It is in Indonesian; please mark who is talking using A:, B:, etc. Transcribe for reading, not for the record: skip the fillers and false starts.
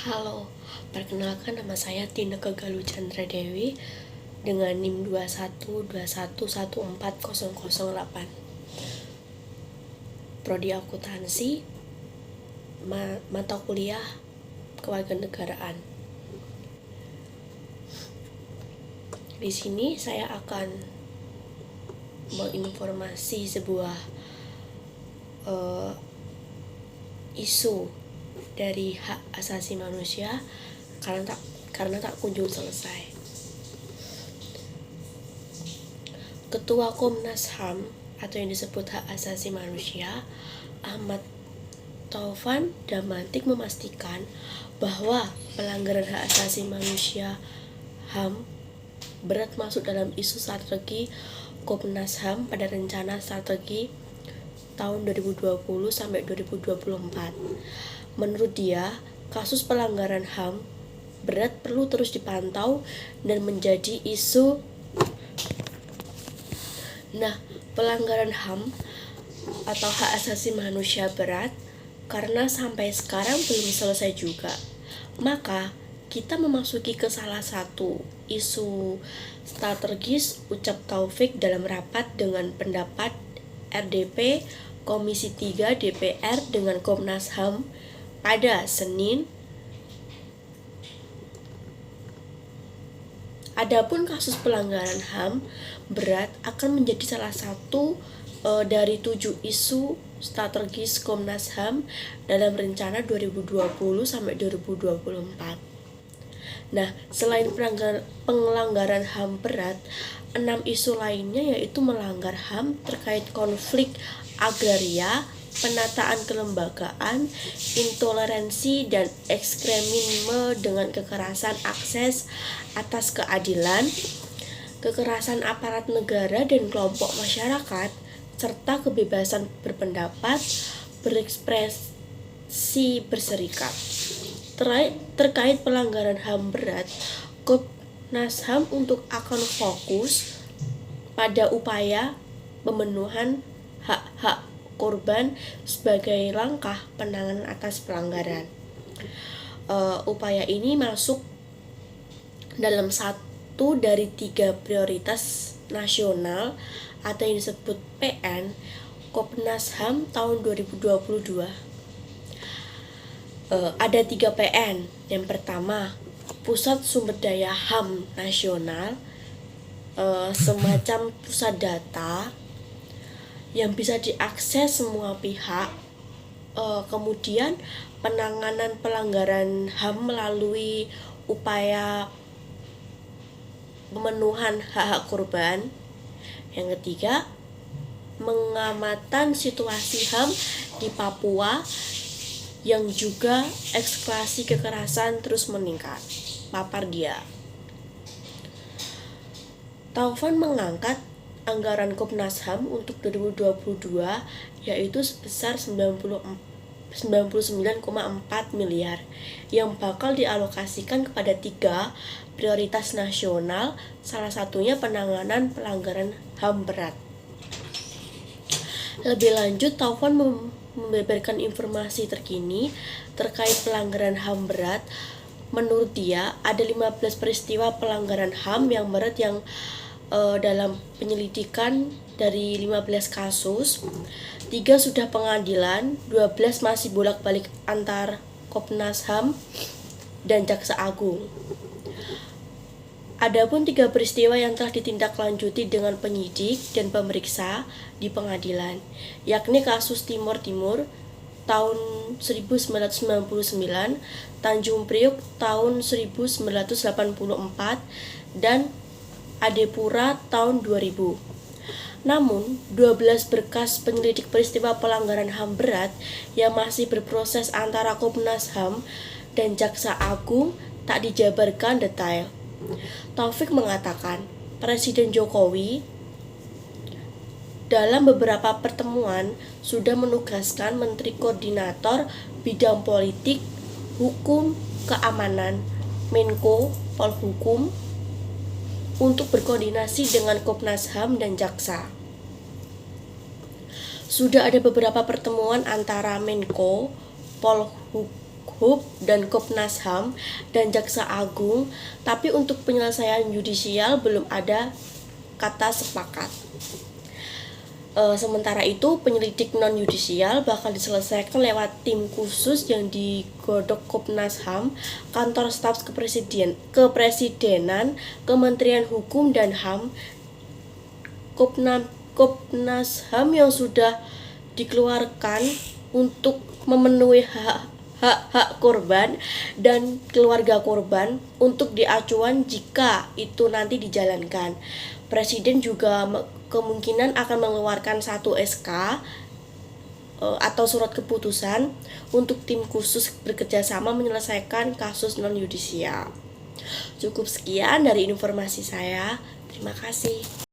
A: Halo, perkenalkan nama saya Tineke Galuh Chandra Dewi dengan NIM 2121140008. Prodi Akuntansi, mata kuliah Kewarganegaraan. Di sini saya akan menginformasi sebuah isu dari hak asasi manusia karena tak kunjung selesai. Ketua Komnas HAM atau yang disebut hak asasi manusia, Ahmad Taufan Damantik memastikan bahwa pelanggaran hak asasi manusia HAM berat masuk dalam isu strategi Komnas HAM pada rencana strategi tahun 2020 sampai 2024. Menurut dia, kasus pelanggaran HAM berat perlu terus dipantau dan menjadi isu. Nah, pelanggaran HAM atau hak asasi manusia berat karena sampai sekarang belum selesai juga. Maka kita memasuki ke salah satu isu strategis, ucap Taufik dalam rapat dengan pendapat RDP Komisi 3 DPR dengan Komnas HAM pada Senin. Adapun kasus pelanggaran HAM berat akan menjadi salah satu dari 7 isu strategis Komnas HAM dalam rencana 2020 sampai 2024. Nah, selain pelanggaran HAM berat, 6 isu lainnya yaitu melanggar HAM terkait konflik agraria, penataan kelembagaan, intoleransi dan ekstremisme dengan kekerasan akses atas keadilan, kekerasan aparat negara dan kelompok masyarakat, serta kebebasan berpendapat, berekspresi, berserikat. Terkait pelanggaran HAM berat, Komnas HAM akan fokus pada upaya pemenuhan hak-hak korban sebagai langkah penanganan atas pelanggaran. Upaya ini masuk dalam satu dari 3 prioritas nasional atau yang disebut PN Komnas HAM tahun 2022. Ada 3 PN. Yang pertama, Pusat Sumber Daya HAM Nasional, semacam pusat data yang bisa diakses semua pihak. Kemudian penanganan pelanggaran HAM melalui upaya pemenuhan hak-hak korban. Yang ketiga, pengamatan situasi HAM di Papua yang juga eskalasi kekerasan terus meningkat, papar dia. Taufan mengangkat anggaran Komnas HAM untuk 2022 yaitu sebesar 99,4 miliar yang bakal dialokasikan kepada 3 prioritas nasional, salah satunya penanganan pelanggaran HAM berat. Lebih lanjut, Taufan membeberkan informasi terkini terkait pelanggaran HAM berat. Menurut dia, ada 15 peristiwa pelanggaran HAM yang berat yang dalam penyelidikan dari 15 kasus, 3 sudah pengadilan, 12 masih bolak-balik antar Komnas HAM dan Jaksa Agung. Adapun 3 peristiwa yang telah ditindaklanjuti dengan penyidik dan pemeriksa di pengadilan, yakni kasus Timur Timur tahun 1999, Tanjung Priok tahun 1984, dan Adepura tahun 2000. Namun, 12 berkas penyelidik peristiwa pelanggaran HAM berat yang masih berproses antara Komnas HAM dan Jaksa Agung tak dijabarkan detail. Taufik mengatakan, Presiden Jokowi dalam beberapa pertemuan sudah menugaskan Menteri Koordinator Bidang Politik, Hukum, Keamanan, Menko Polhukam untuk berkoordinasi dengan Komnas HAM dan Jaksa. Sudah ada beberapa pertemuan antara Menko Polhukam Hub dan Komnas HAM dan Jaksa Agung, tapi untuk penyelesaian yudisial belum ada kata sepakat. Sementara itu, penyelidik non-yudisial bakal diselesaikan lewat tim khusus yang digodok Komnas HAM, Kantor Staf Kepresidenan, Kementerian Hukum dan HAM, Komnas HAM yang sudah dikeluarkan untuk memenuhi hak korban dan keluarga korban untuk diacuan jika itu nanti dijalankan. Presiden juga kemungkinan akan mengeluarkan satu SK atau surat keputusan untuk tim khusus bekerjasama menyelesaikan kasus non-yudisial. Cukup sekian dari informasi saya. Terima kasih.